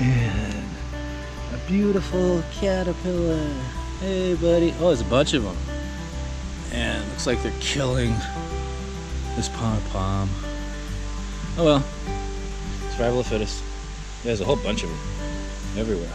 And a beautiful caterpillar. Hey, buddy. Oh, there's a bunch of them. And it looks like they're killing this palm. Oh well. Survival of the fittest. There's a whole bunch of them everywhere.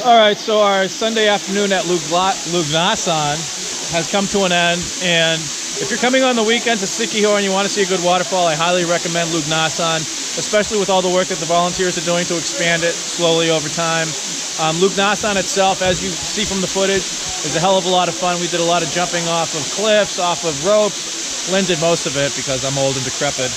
Alright, so our Sunday afternoon at Lugnasan has come to an end, and if you're coming on the weekend to Siquijor and you want to see a good waterfall, I highly recommend Lugnasan, especially with all the work that the volunteers are doing to expand it slowly over time. Lugnasan itself, as you see from the footage, is a hell of a lot of fun. We did a lot of jumping off of cliffs, off of ropes. Lynn did most of it because I'm old and decrepit.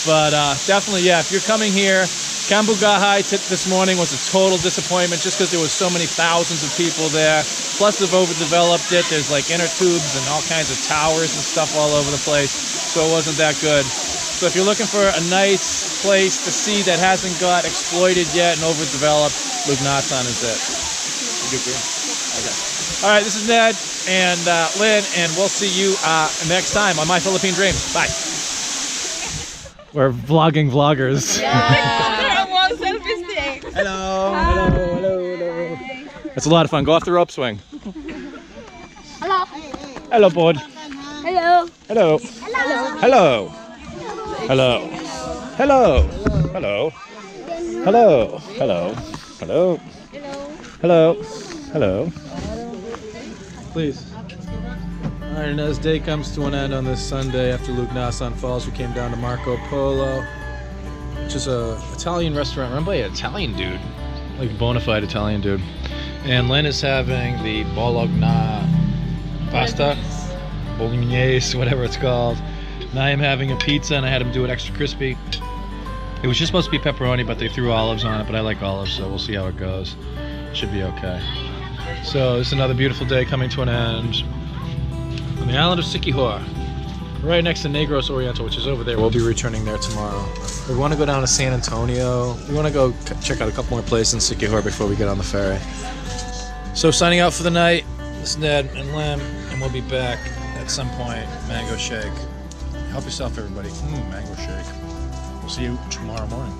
But definitely, yeah, if you're coming here, Cambugahay this morning was a total disappointment just because there was so many thousands of people there. Plus they've overdeveloped it. There's like inner tubes and all kinds of towers and stuff all over the place. So it wasn't that good. So if you're looking for a nice place to see that hasn't got exploited yet and overdeveloped, Lugnasan is it. You agree? Okay. All right, this is Ned and Lynn, and we'll see you next time on My Philippine Dreams. Bye. We're vlogging vloggers. Yeah. Hello, hello. It's a lot of fun. Go off the rope swing. Hello. Hello, bud. Hello. Hello. Hello. Hello. Hello. Hello. Hello. Hello. Hello. Hello. Hello. Please. All right, and as day comes to an end on this Sunday after Lugnasan Falls, we came down to Marco Polo, which is a Italian restaurant run by an Italian dude, like a bona fide Italian dude. And Lynn is having the bologna pasta, bolognese, whatever it's called. And I am having a pizza, and I had him do it extra crispy. It was just supposed to be pepperoni, but they threw olives on it, but I like olives, so we'll see how it goes. Should be okay. So this is another beautiful day coming to an end on the island of Siquijor, right next to Negros Oriental, which is over there. We'll be returning there tomorrow. We want to go down to San Antonio. We want to go check out a couple more places in Siquijor before we get on the ferry. So signing out for the night, this is Ned and Lim, and we'll be back at some point. Mango shake. Help yourself, everybody. Mango shake. We'll see you tomorrow morning.